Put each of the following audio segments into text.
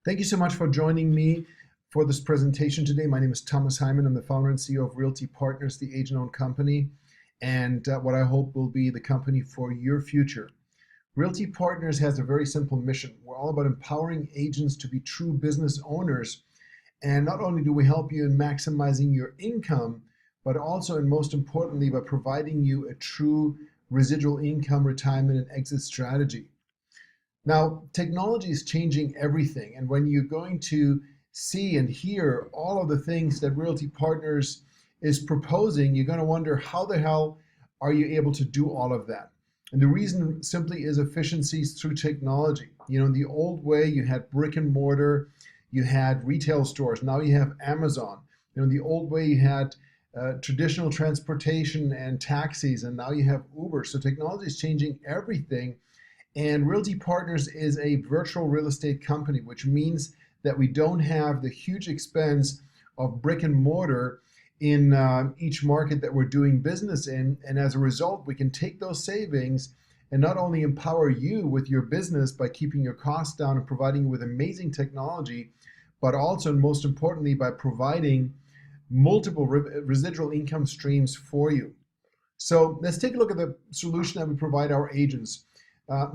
Thank you so much for joining me for this presentation today. My name is Thomas Hyman. I'm the founder and CEO of Realty Partners, the agent-owned company, and what I hope will be the company for your future. Realty Partners has a very simple mission. We're all about empowering agents to be true business owners. And not only do we help you in maximizing your income, but also, and most importantly, by providing you a true residual income, retirement, and exit strategy. Now, technology is changing everything. And when you're going to see and hear all of the things that Realty Partners is proposing, you're going to wonder, how the hell are you able to do all of that? And the reason simply is efficiencies through technology. You know, in the old way, you had brick and mortar, you had retail stores. Now you have Amazon. You know, in the old way, you had traditional transportation and taxis, and now you have Uber. So technology is changing everything. And Realty Partners is a virtual real estate company, which means that we don't have the huge expense of brick and mortar in each market that we're doing business in. And as a result, we can take those savings and not only empower you with your business by keeping your costs down and providing you with amazing technology, but also, and most importantly, by providing multiple residual income streams for you. So let's take a look at the solution that we provide our agents.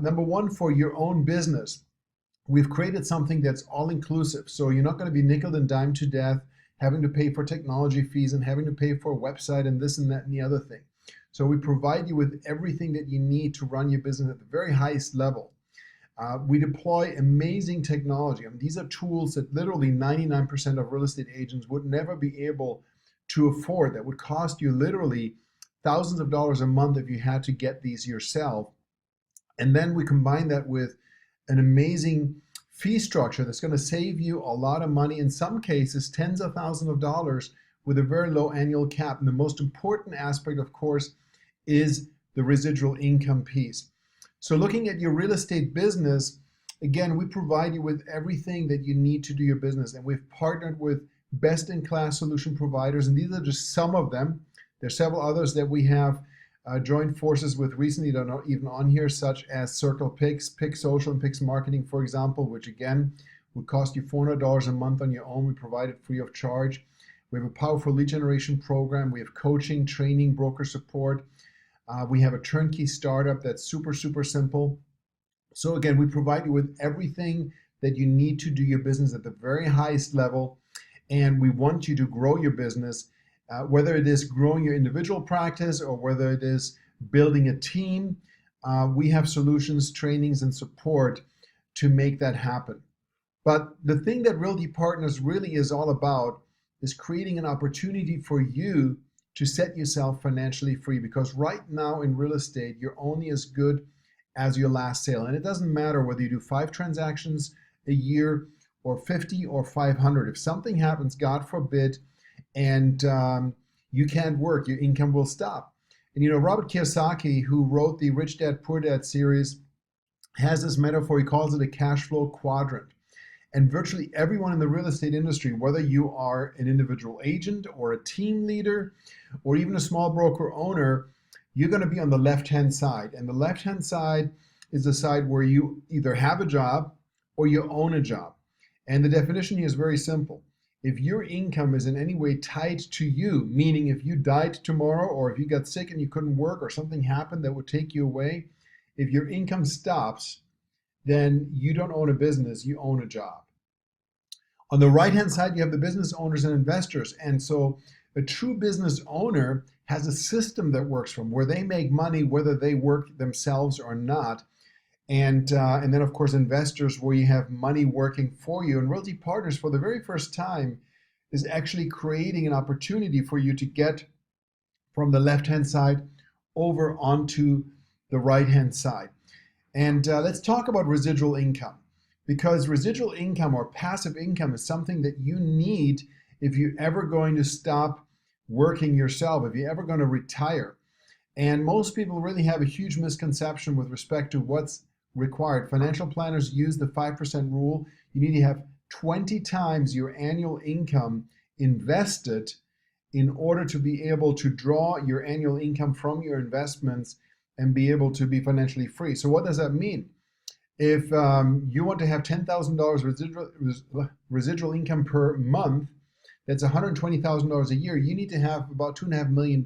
Number one, for your own business, we've created something that's all-inclusive. So you're not going to be nickel and dime to death, having to pay for technology fees and having to pay for a website and this and that and the other thing. So we provide you with everything that you need to run your business at the very highest level. We deploy amazing technology. I mean, these are tools that literally 99% of real estate agents would never be able to afford, that would cost you literally thousands of dollars a month if you had to get these yourself. And then we combine that with an amazing fee structure that's going to save you a lot of money, in some cases tens of thousands of dollars, with a very low annual cap. And the most important aspect, of course, is the residual income piece. So looking at your real estate business, again, we provide you with everything that you need to do your business. And we've partnered with best-in-class solution providers, and these are just some of them. There's several others that we have joined forces with recently that are not even on here, such as Circle Pix, Pix Social, and Pix Marketing, for example, which again would cost you $400 a month on your own. We provide it free of charge. We have a powerful lead generation program. We have coaching, training, broker support. We have a turnkey startup that's super, super simple. So again, we provide you with everything that you need to do your business at the very highest level. And we want you to grow your business, whether it is growing your individual practice or whether it is building a team. We have solutions, trainings, and support to make that happen. But the thing that Realty Partners really is all about is creating an opportunity for you to set yourself financially free, because right now in real estate, you're only as good as your last sale. And it doesn't matter whether you do 5 transactions a year or 50 or 500. If something happens, God forbid, and you can't work, your income will stop. And you know, Robert Kiyosaki, who wrote the Rich Dad Poor Dad series, has this metaphor. He calls it a cash flow quadrant. And virtually everyone in the real estate industry, whether you are an individual agent or a team leader or even a small broker owner, you're going to be on the left-hand side. And the left-hand side is the side where you either have a job or you own a job. And the definition here is very simple. If your income is in any way tied to you, meaning if you died tomorrow or if you got sick and you couldn't work or something happened that would take you away, if your income stops, then you don't own a business, you own a job. On the right-hand side, you have the business owners and investors. And so a true business owner has a system that works for them, where they make money whether they work themselves or not. And then, of course, investors, where you have money working for you. And Realty Partners, for the very first time, is actually creating an opportunity for you to get from the left-hand side over onto the right-hand side. And let's talk about residual income, because residual income or passive income is something that you need if you're ever going to stop working yourself, if you're ever going to retire. And most people really have a huge misconception with respect to what's required. Financial planners use the 5% rule. You need to have 20 times your annual income invested in order to be able to draw your annual income from your investments and be able to be financially free. So what does that mean? If you want to have $10,000 residual income per month, that's $120,000 a year. You need to have about $2.5 million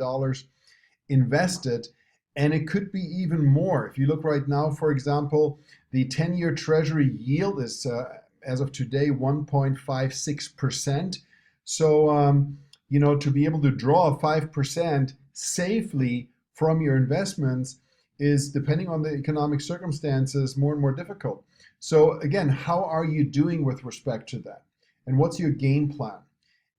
invested, and it could be even more. If you look right now, for example, the 10-year Treasury yield is, as of today, 1.56%. So, to be able to draw 5% safely from your investments is, depending on the economic circumstances, more and more difficult. So again, how are you doing with respect to that? And what's your game plan?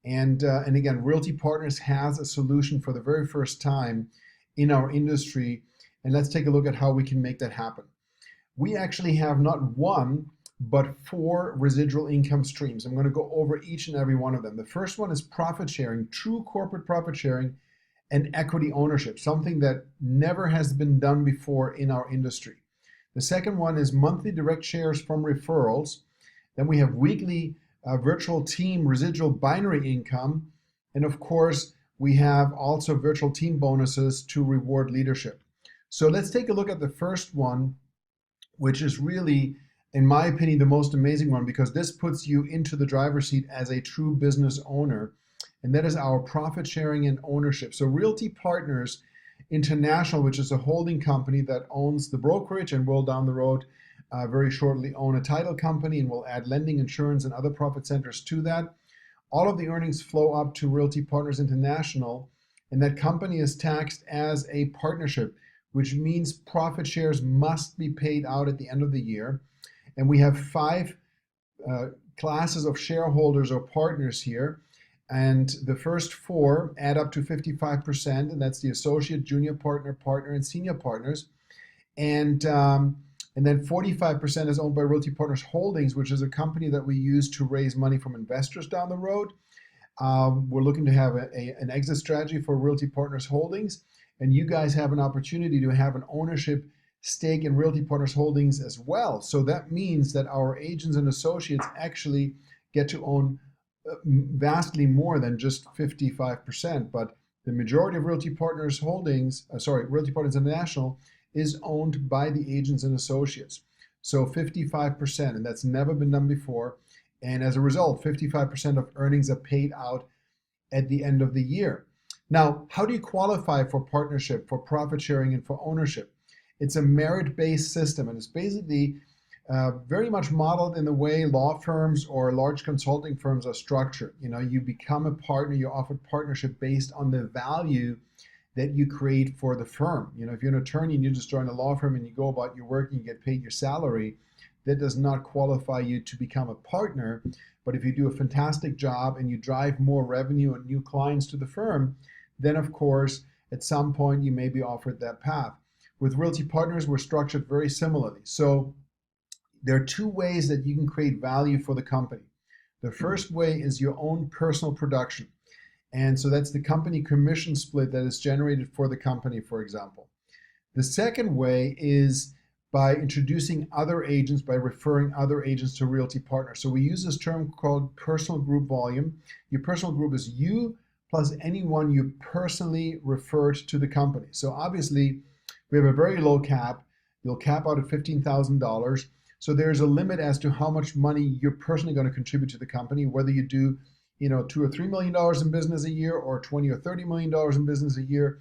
And again, Realty Partners has a solution for the very first time in our industry. And let's take a look at how we can make that happen. We actually have not one, but 4 residual income streams. I'm going to go over each and every one of them. The first one is profit sharing, true corporate profit sharing, and equity ownership, something that never has been done before in our industry. The second one is monthly direct shares from referrals. Then we have weekly virtual team residual binary income. And of course, we have also virtual team bonuses to reward leadership. So let's take a look at the first one, which is really, in my opinion, the most amazing one, because this puts you into the driver's seat as a true business owner. And that is our profit sharing and ownership. So Realty Partners International, which is a holding company that owns the brokerage and will down the road very shortly own a title company, and will add lending, insurance, and other profit centers to that. All of the earnings flow up to Realty Partners International, and that company is taxed as a partnership, which means profit shares must be paid out at the end of the year. And we have 5 classes of shareholders or partners here. And the first 4 add up to 55%, and that's the associate, junior partner, partner, and senior partners. And then 45% is owned by Realty Partners Holdings, which is a company that we use to raise money from investors down the road. We're looking to have an exit strategy for Realty Partners Holdings, and you guys have an opportunity to have an ownership stake in Realty Partners Holdings as well. So that means that our agents and associates actually get to own vastly more than just 55%, but the majority of Realty Partners Holdings, Realty Partners International, is owned by the agents and associates. So 55%, and that's never been done before. And as a result, 55% of earnings are paid out at the end of the year. Now, how do you qualify for partnership, for profit sharing, and for ownership? It's a merit-based system, and it's basically very much modeled in the way law firms or large consulting firms are structured. You become a partner, you're offered partnership based on the value that you create for the firm. If you're an attorney and you just join a law firm and you go about your work and you get paid your salary, that does not qualify you to become a partner. But if you do a fantastic job and you drive more revenue and new clients to the firm, then of course, at some point you may be offered that path. With Realty Partners, we're structured very similarly. So there are 2 ways that you can create value for the company. The first way is your own personal production. And so that's the company commission split that is generated for the company, for example. The second way is by introducing other agents, by referring other agents to Realty Partners. So we use this term called personal group volume. Your personal group is you plus anyone you personally referred to the company. So obviously, we have a very low cap. You'll cap out at $15,000. So there's a limit as to how much money you're personally going to contribute to the company, whether you do, $2 or $3 million in business a year, or $20 or $30 million in business a year.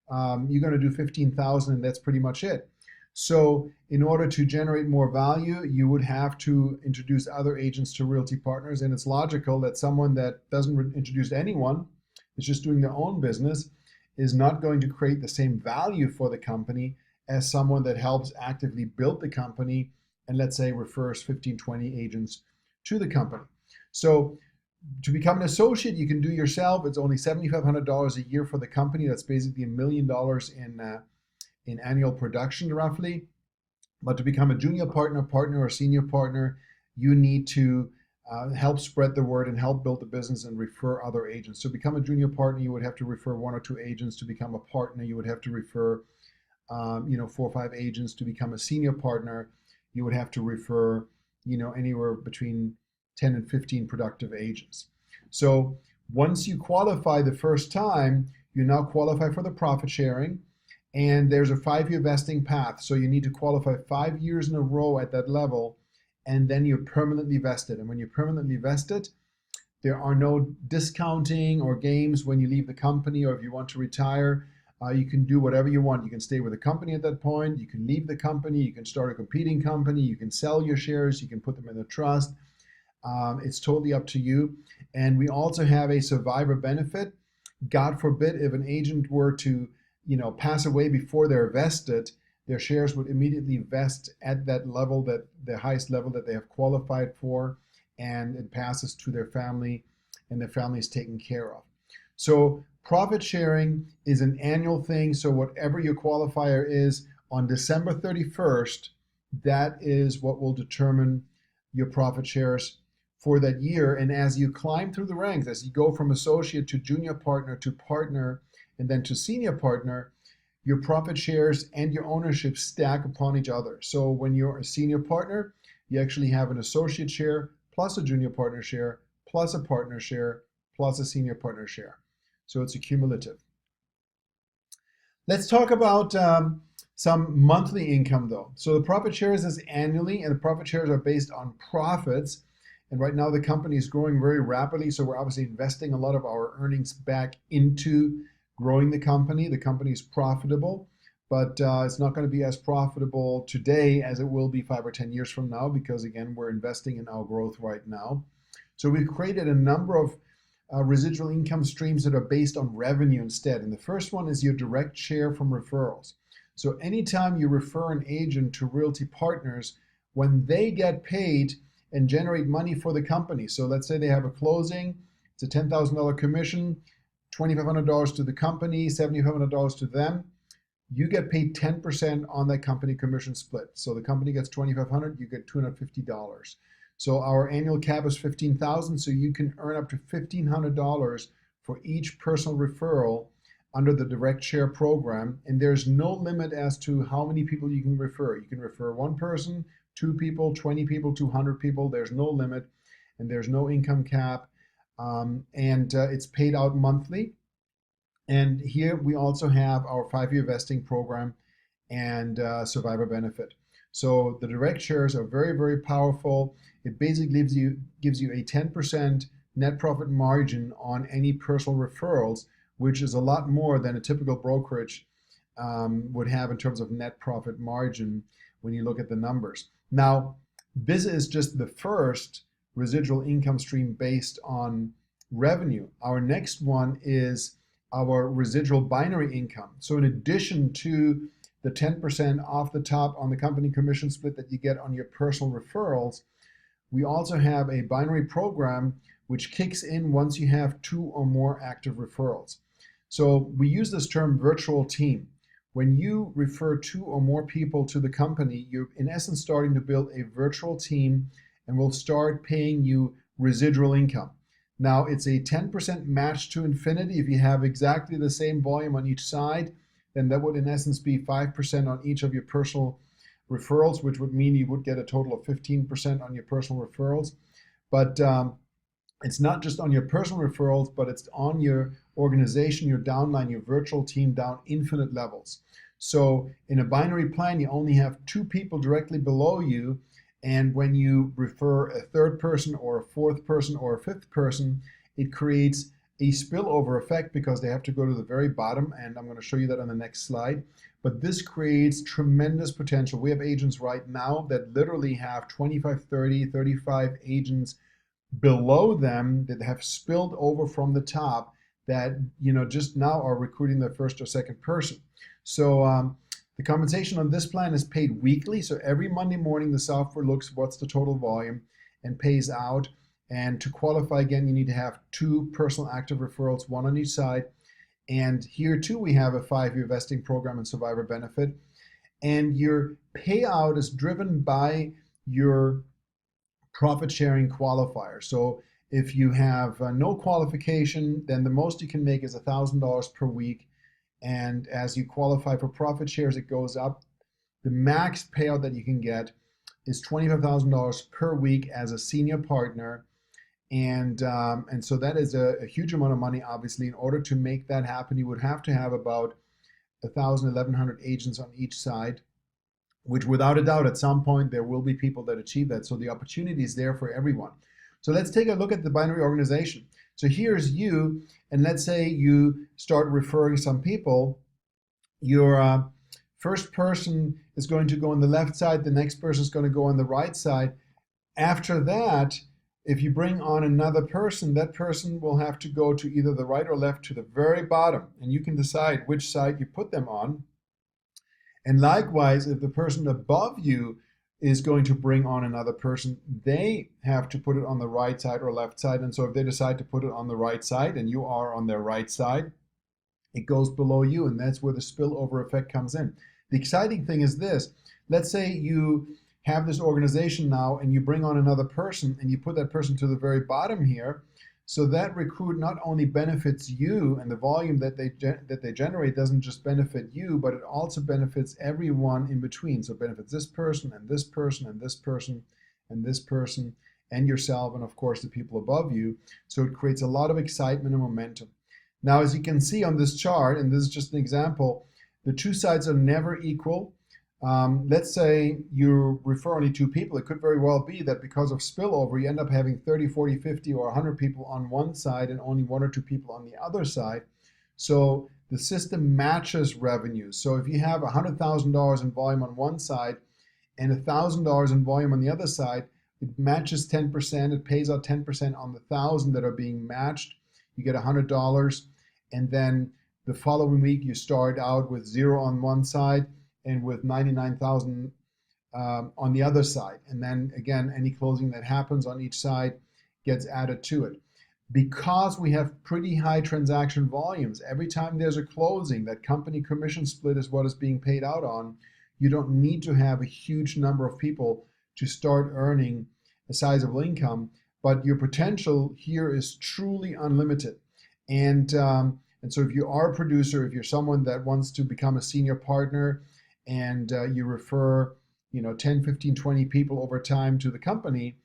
You're going to do 15,000, and that's pretty much it. So in order to generate more value, you would have to introduce other agents to Realty Partners, and it's logical that someone that doesn't introduce anyone, is just doing their own business, is not going to create the same value for the company as someone that helps actively build the company and, let's say, refers 15, 20 agents to the company. So to become an associate, you can do yourself. It's only $7,500 a year for the company. That's basically $1 million in annual production, roughly. But to become a junior partner, partner, or senior partner, you need to help spread the word and help build the business and refer other agents. To become a junior partner, you would have to refer 1 or 2 agents. To become a partner, you would have to refer 4 or 5 agents. To become a senior partner, you would have to refer anywhere between 10 and 15 productive agents. So once you qualify the first time, you now qualify for the profit sharing. And there's a 5-year vesting path. So you need to qualify 5 years in a row at that level, and then you're permanently vested. And when you're permanently vested, there are no discounting or games when you leave the company, or if you want to retire. You can do whatever you want. You can stay with the company at that point. You can leave the company. You can start a competing company. You can sell your shares. You can put them in a trust. It's totally up to you. And we also have a survivor benefit. God forbid if an agent were to, pass away before they're vested, their shares would immediately vest at that level, that the highest level that they have qualified for, and it passes to their family, and their family is taken care of. So profit sharing is an annual thing. So whatever your qualifier is on December 31st, that is what will determine your profit shares for that year. And as you climb through the ranks, as you go from associate to junior partner to partner and then to senior partner, your profit shares and your ownership stack upon each other. So when you're a senior partner, you actually have an associate share plus a junior partner share plus a partner share plus a senior partner share. So it's a cumulative. Let's talk about some monthly income though. So the profit shares is annually, and the profit shares are based on profits. And right now the company is growing very rapidly, so we're obviously investing a lot of our earnings back into growing the company. The company is profitable, but it's not going to be as profitable today as it will be 5 or 10 years from now, because again, we're investing in our growth right now. So we've created a number of residual income streams that are based on revenue instead. And the first one is your direct share from referrals. So anytime you refer an agent to Realty Partners, when they get paid and generate money for the company. So let's say they have a closing, it's a $10,000 commission, $2,500 to the company, $7,500 to them. You get paid 10% on that company commission split. So the company gets $2,500, you get $250. So our annual cap is $15,000, so you can earn up to $1,500 for each personal referral under the direct share program. And there's no limit as to how many people you can refer. You can refer one person, 2 people, 20 people, 200 people. There's no limit, and there's no income cap, and it's paid out monthly. And here we also have our 5-year vesting program and survivor benefit. So the direct shares are very, very powerful. It basically gives you a 10% net profit margin on any personal referrals, which is a lot more than a typical brokerage would have in terms of net profit margin when you look at the numbers. Now, this is just the first residual income stream based on revenue. Our next one is our residual binary income. So in addition to the 10% off the top on the company commission split that you get on your personal referrals, we also have a binary program which kicks in once you have 2 or more active referrals. So we use this term virtual team. When you refer 2 or more people to the company, you're in essence starting to build a virtual team, and we'll start paying you residual income. Now it's a 10% match to infinity. If you have exactly the same volume on each side, then that would in essence be 5% on each of your personal referrals, which would mean you would get a total of 15% on your personal referrals. But it's not just on your personal referrals, but it's on your organization, your downline, your virtual team down infinite levels. So in a binary plan, you only have 2 people directly below you. And when you refer a 3rd person or a 4th person or a 5th person, it creates a spillover effect because they have to go to the very bottom. And I'm going to show you that on the next slide. But this creates tremendous potential. We have agents right now that literally have 25, 30, 35 agents below them that have spilled over from the top that just now are recruiting their 1st or 2nd person. So the compensation on this plan is paid weekly. So every Monday morning, the software looks what's the total volume and pays out. And to qualify again, you need to have 2 personal active referrals, 1 on each side. And here too, we have a 5-year vesting program and survivor benefit. And your payout is driven by your profit sharing qualifier. So if you have no qualification, then the most you can make is $1,000 per week. And as you qualify for profit shares, it goes up. The max payout that you can get is $25,000 per week as a senior partner. And so that is a huge amount of money, obviously. In order to make that happen, you would have to have about 1,000, 1,100 agents on each side, which without a doubt, at some point, there will be people that achieve that. So the opportunity is there for everyone. So let's take a look at the binary organization. So here's you, and let's say you start referring some people. Your first person is going to go on the left side, the next person is going to go on the right side. After that, if you bring on another person, that person will have to go to either the right or left to the very bottom, and you can decide which side you put them on. And likewise, if the person above you is going to bring on another person, they have to put it on the right side or left side. And so if they decide to put it on the right side and you are on their right side, it goes below you, and that's where the spillover effect comes in. The exciting thing is this. Let's say you have this organization now and you bring on another person and you put that person to the very bottom here. So that recruit not only benefits you, and the volume that they generate doesn't just benefit you, but it also benefits everyone in between. So it benefits this person and this person and this person and this person and yourself, and of course the people above you. So it creates a lot of excitement and momentum. Now, as you can see on this chart, and this is just an example, the two sides are never equal. Let's say you refer only two people. It could very well be that because of spillover, you end up having 30, 40, 50, or 100 people on one side and only one or two people on the other side. So the system matches revenues. So if you have $100,000 in volume on one side and $1,000 in volume on the other side, it matches 10%. It pays out 10% on the 1,000 that are being matched. You get $100, and then the following week you start out with 0 on one side and with 99,000 on the other side. And then again, any closing that happens on each side gets added to it. Because we have pretty high transaction volumes, every time there's a closing, that company commission split is what is being paid out on. You don't need to have a huge number of people to start earning a sizable income, but your potential here is truly unlimited. And so if you are a producer, if you're someone that wants to become a senior partner, and you refer 10, 15, 20 people over time to the company,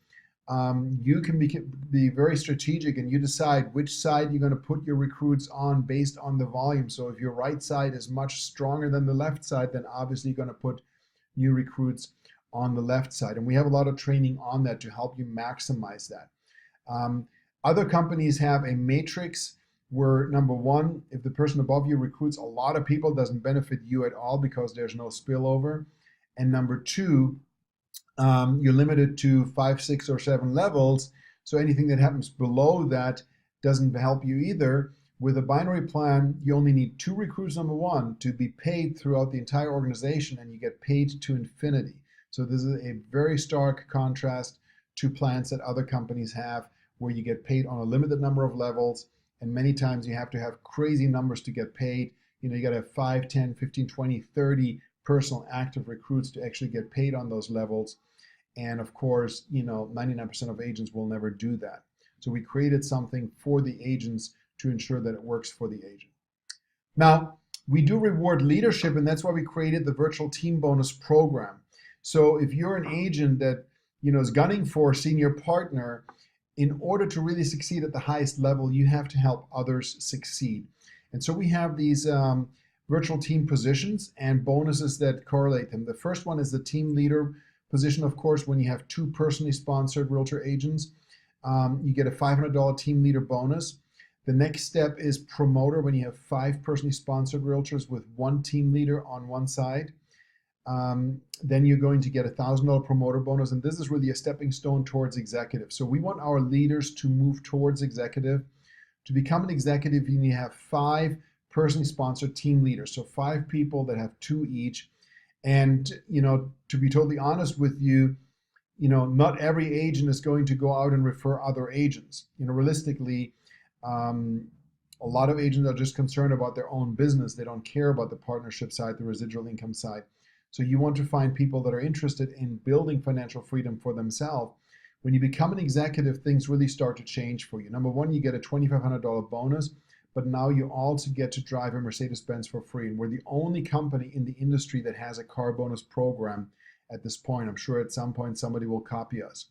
you can be very strategic, and you decide which side you're going to put your recruits on based on the volume. So if your right side is much stronger than the left side, then obviously you're going to put new recruits on the left side. And we have a lot of training on that to help you maximize that. Other companies have a matrix where, number one, if the person above you recruits a lot of people, it doesn't benefit you at all because there's no spillover. And number two, you're limited to 5, 6, or 7 levels. So anything that happens below that doesn't help you either. With a binary plan, you only need 2 recruits, number one, to be paid throughout the entire organization, and you get paid to infinity. So this is a very stark contrast to plans that other companies have, where you get paid on a limited number of levels. And many times you have to have crazy numbers to get paid. You got to have 5, 10, 15, 20, 30 personal active recruits to actually get paid on those levels. And of course, 99% of agents will never do that. So we created something for the agents to ensure that it works for the agent. Now, we do reward leadership, and that's why we created the virtual team bonus program. So if you're an agent that is gunning for senior partner, in order to really succeed at the highest level, you have to help others succeed. And so we have these virtual team positions and bonuses that correlate them. The first one is the team leader position. Of course, when you have 2 personally sponsored realtor agents, you get a $500 team leader bonus. The next step is promoter, when you have 5 personally sponsored realtors with 1 team leader on one side. Then you're going to get a $1,000 promoter bonus, and this is really a stepping stone towards executive. So we want our leaders to move towards executive. To become an executive, you need to have 5 personally sponsored team leaders, so 5 people that have 2 each. And to be totally honest with you, not every agent is going to go out and refer other agents. Realistically, a lot of agents are just concerned about their own business. They don't care about the partnership side, the residual income side. So you want to find people that are interested in building financial freedom for themselves. When you become an executive, things really start to change for you. Number one, you get a $2,500 bonus, but now you also get to drive a Mercedes-Benz for free. And we're the only company in the industry that has a car bonus program at this point. I'm sure at some point somebody will copy us.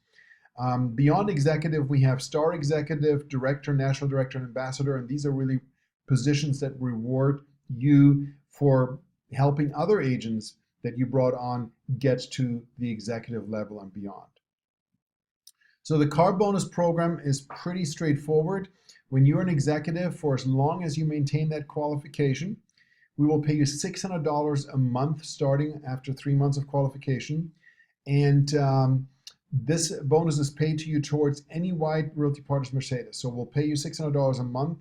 Beyond executive, we have star executive, director, national director, and ambassador. And these are really positions that reward you for helping other agents that you brought on get to the executive level and beyond. So the car bonus program is pretty straightforward. When you're an executive, for as long as you maintain that qualification, we will pay you $600 a month starting after 3 months of qualification. And this bonus is paid to you towards any white Realty Partners Mercedes. So we'll pay you $600 a month.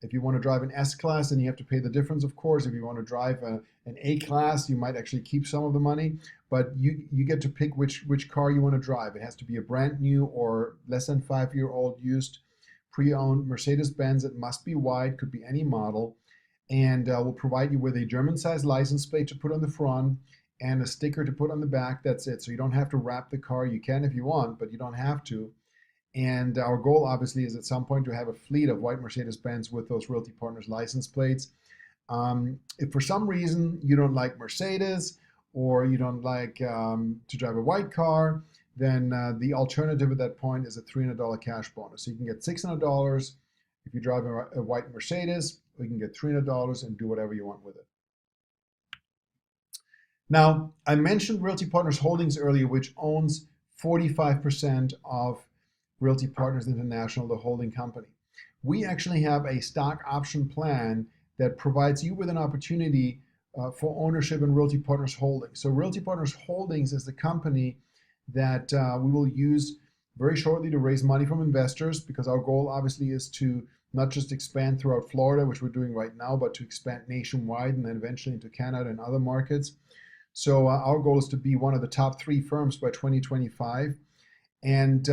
If you want to drive an S-Class, then you have to pay the difference, of course. If you want to drive an A-Class, you might actually keep some of the money, but you get to pick which car you want to drive. It has to be a brand new or less than 5-year-old used pre-owned Mercedes-Benz. It must be white, could be any model, and we'll provide you with a German-sized license plate to put on the front and a sticker to put on the back. That's it. So you don't have to wrap the car. You can if you want, but you don't have to. And our goal, obviously, is at some point to have a fleet of white Mercedes-Benz with those Realty Partners license plates. If for some reason you don't like Mercedes or you don't like to drive a white car, then the alternative at that point is a $300 cash bonus. So you can get $600 if you drive a white Mercedes, or you can get $300 and do whatever you want with it. Now, I mentioned Realty Partners Holdings earlier, which owns 45% of Realty Partners International, the holding company. We actually have a stock option plan that provides you with an opportunity for ownership in Realty Partners Holdings. So Realty Partners Holdings is the company that we will use very shortly to raise money from investors, because our goal obviously is to not just expand throughout Florida, which we're doing right now, but to expand nationwide and then eventually into Canada and other markets. So our goal is to be one of the top 3 firms by 2025. And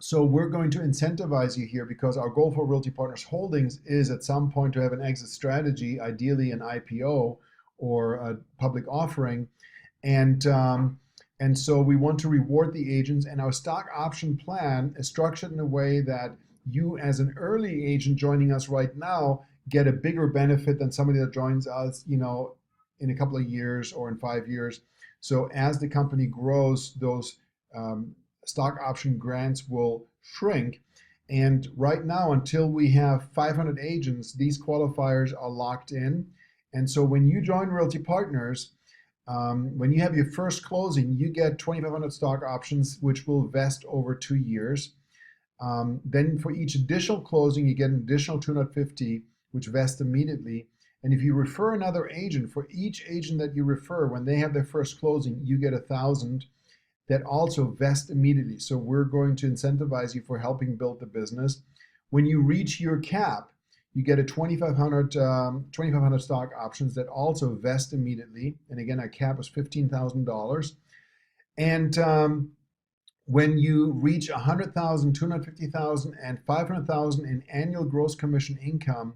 so we're going to incentivize you here, because our goal for Realty Partners Holdings is at some point to have an exit strategy, ideally an IPO or a public offering. And so we want to reward the agents, and our stock option plan is structured in a way that you as an early agent joining us right now get a bigger benefit than somebody that joins us, in a couple of years or in 5 years. So as the company grows, those stock option grants will shrink. And right now, until we have 500 agents, these qualifiers are locked in. And so when you join Realty Partners, when you have your first closing, you get 2,500 stock options, which will vest over 2 years. Then for each additional closing, you get an additional 250, which vest immediately. And if you refer another agent, for each agent that you refer, when they have their first closing, you get 1,000 that also vest immediately. So we're going to incentivize you for helping build the business. When you reach your cap, you get a 2,500 stock options that also vest immediately. And again, our cap is $15,000. And when you reach 100,000, 250,000, and 500,000 in annual gross commission income,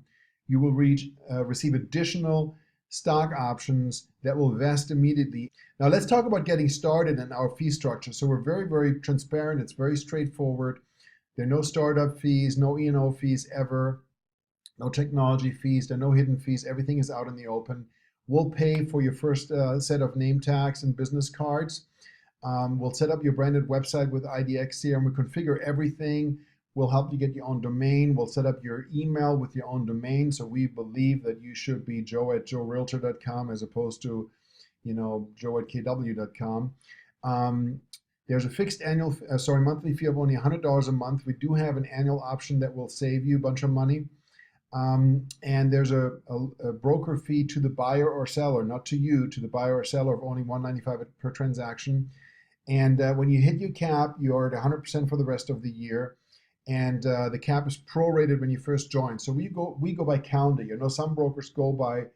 you will receive additional stock options that will vest immediately. Now let's talk about getting started and our fee structure. So we're very, very transparent. It's very straightforward. There are no startup fees, no E&O fees ever, no technology fees, there are no hidden fees. Everything is out in the open. We'll pay for your first set of name tags and business cards. We'll set up your branded website with IDX here, and we configure everything. We'll help you get your own domain. We'll set up your email with your own domain. So we believe that you should be joe@joerealtor.com as opposed to, joe@kw.com. There's a fixed monthly fee of only $100 a month. We do have an annual option that will save you a bunch of money. And there's a broker fee to the buyer or seller, not to you, to the buyer or seller of only $195 per transaction. And when you hit your cap, you're at 100% for the rest of the year. And the cap is prorated when you first join. So we go by calendar year. Some brokers go by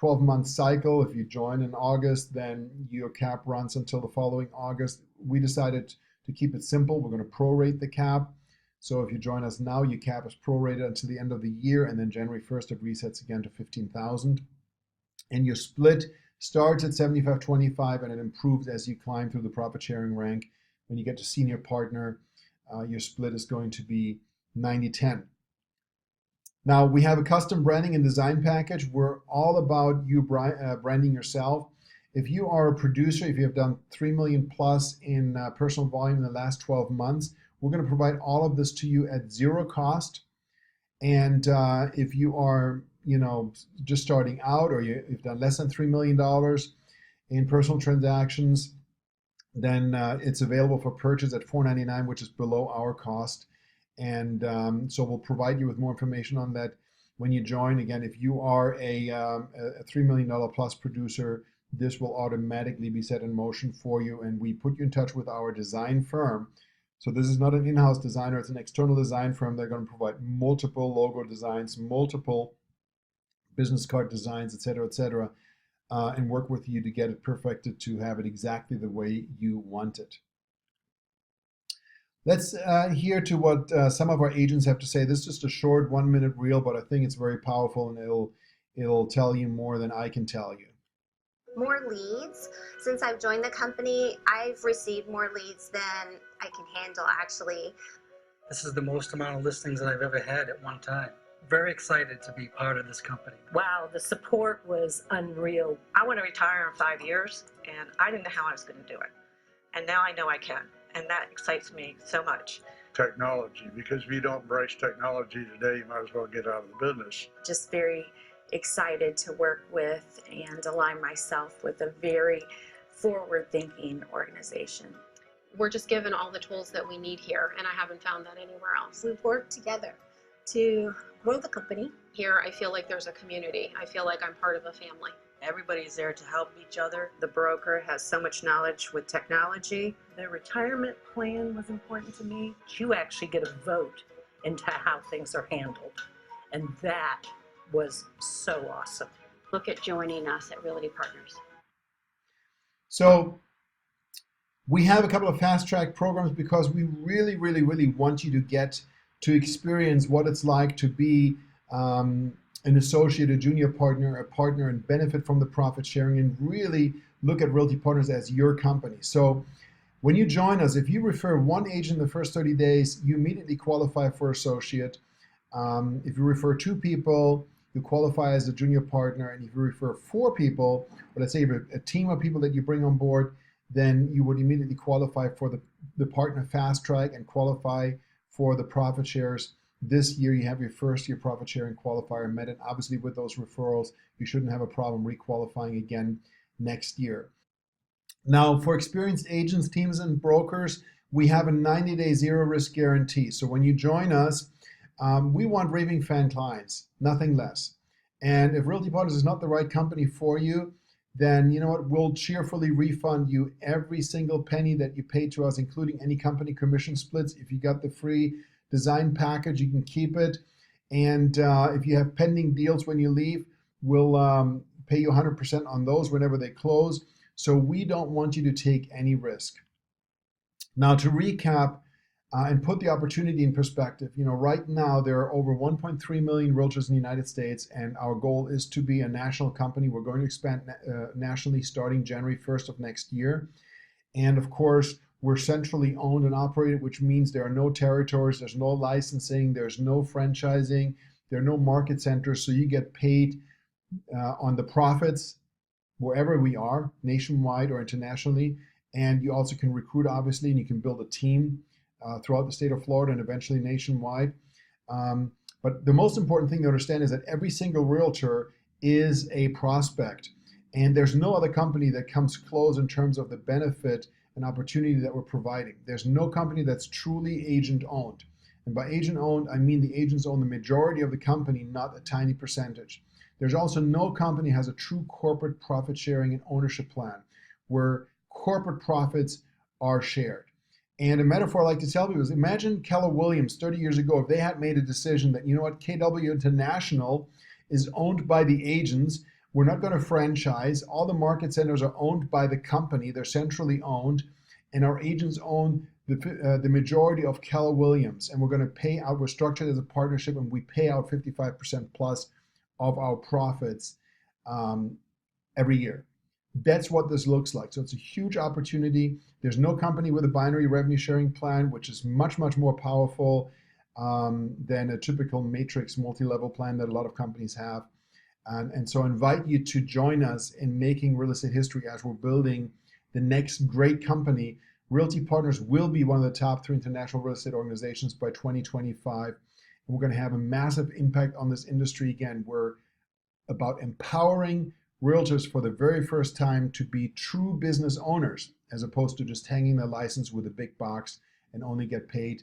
12-month cycle. If you join in August, then your cap runs until the following August. We decided to keep it simple. We're going to prorate the cap. So if you join us now, your cap is prorated until the end of the year, and then January 1st it resets again to 15,000. And your split starts at 75-25, and it improves as you climb through the profit sharing rank. When you get to senior partner, your split is going to be 90-10. Now we have a custom branding and design package. We're all about you branding yourself. If you are a producer, if you have done 3 million plus in personal volume in the last 12 months, we're going to provide all of this to you at zero cost. And if you are just starting out, or you've done less than $3 million in personal transactions, then it's available for purchase at $499, which is below our cost. And so we'll provide you with more information on that when you join. Again, if you are a $3 million plus producer, this will automatically be set in motion for you, and we put you in touch with our design firm. So this is not an in-house designer, it's an external design firm. They're going to provide multiple logo designs, multiple business card designs, et cetera, and work with you to get it perfected to have it exactly the way you want it. Let's hear to what some of our agents have to say. This is just a short 1-minute reel, but I think it's very powerful, and it'll tell you more than I can tell you. More leads. Since I've joined the company, I've received more leads than I can handle, actually. This is the most amount of listings that I've ever had at one time. Very excited to be part of this company. Wow, the support was unreal. I want to retire in 5 years, and I didn't know how I was going to do it. And now I know I can, and that excites me so much. Technology, because if you don't embrace technology today, you might as well get out of the business. Just very excited to work with and align myself with a very forward-thinking organization. We're just given all the tools that we need here, and I haven't found that anywhere else. We've worked together to grow the company. Here, I feel like there's a community. I feel like I'm part of a family. Everybody's there to help each other. The broker has so much knowledge with technology. The retirement plan was important to me. You actually get a vote into how things are handled, and that was so awesome. Look at joining us at Realty Partners. So we have a couple of fast track programs because we really want you to get to experience what it's like to be an associate, a junior partner, a partner, and benefit from the profit sharing, and really look at Realty Partners as your company. So when you join us, if you refer one agent in the first 30 days, you immediately qualify for associate. If you refer 2 people, you qualify as a junior partner. And if you refer 4 people, or let's say a team of people that you bring on board, then you would immediately qualify for the partner fast track and qualify for the profit shares. This year, you have your first year profit sharing qualifier met, and obviously with those referrals, you shouldn't have a problem requalifying again next year. Now, for experienced agents, teams, and brokers, we have a 90-day zero risk guarantee. So when you join us, we want raving fan clients, nothing less. And if Realty Partners is not the right company for you, then you know what, we'll cheerfully refund you every single penny that you paid to us, including any company commission splits. If you got the free design package, you can keep it. And if you have pending deals when you leave, we'll pay you 100% on those whenever they close. So we don't want you to take any risk. Now, to recap and put the opportunity in perspective, right now there are over 1.3 million realtors in the United States, and our goal is to be a national company. We're going to expand nationally starting January 1st of next year. And of course, we're centrally owned and operated, which means there are no territories, there's no licensing, there's no franchising, there are no market centers. So you get paid on the profits wherever we are, nationwide or internationally. And you also can recruit, obviously, and you can build a team throughout the state of Florida and eventually nationwide. But the most important thing to understand is that every single realtor is a prospect. And there's no other company that comes close in terms of the benefit and opportunity that we're providing. There's no company that's truly agent owned. And by agent owned, I mean the agents own the majority of the company, not a tiny percentage. There's also no company has a true corporate profit sharing and ownership plan where corporate profits are shared. And a metaphor I like to tell people is, imagine Keller Williams 30 years ago, if they had made a decision that, KW International is owned by the agents. We're not going to franchise. All the market centers are owned by the company. They're centrally owned. And our agents own the majority of Keller Williams. And we're going to pay out, we're structured as a partnership, and we pay out 55% plus of our profits every year. That's what this looks like. So it's a huge opportunity. There's no company with a binary revenue sharing plan, which is much more powerful than a typical matrix multi-level plan that a lot of companies have. And so I invite you to join us in making real estate history as we're building the next great company. Realty Partners will be one of the top 3 international real estate organizations by 2025. And we're going to have a massive impact on this industry. Again, we're about empowering realtors for the very first time to be true business owners, as opposed to just hanging their license with a big box and only get paid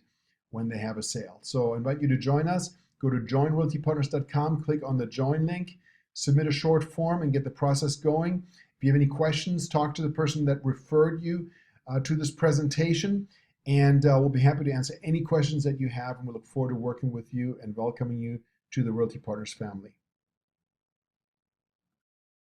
when they have a sale. So I invite you to join us. Go to joinrealtypartners.com, click on the join link, submit a short form, and get the process going. If you have any questions, talk to the person that referred you to this presentation, and we'll be happy to answer any questions that you have, and we look forward to working with you and welcoming you to the Realty Partners family.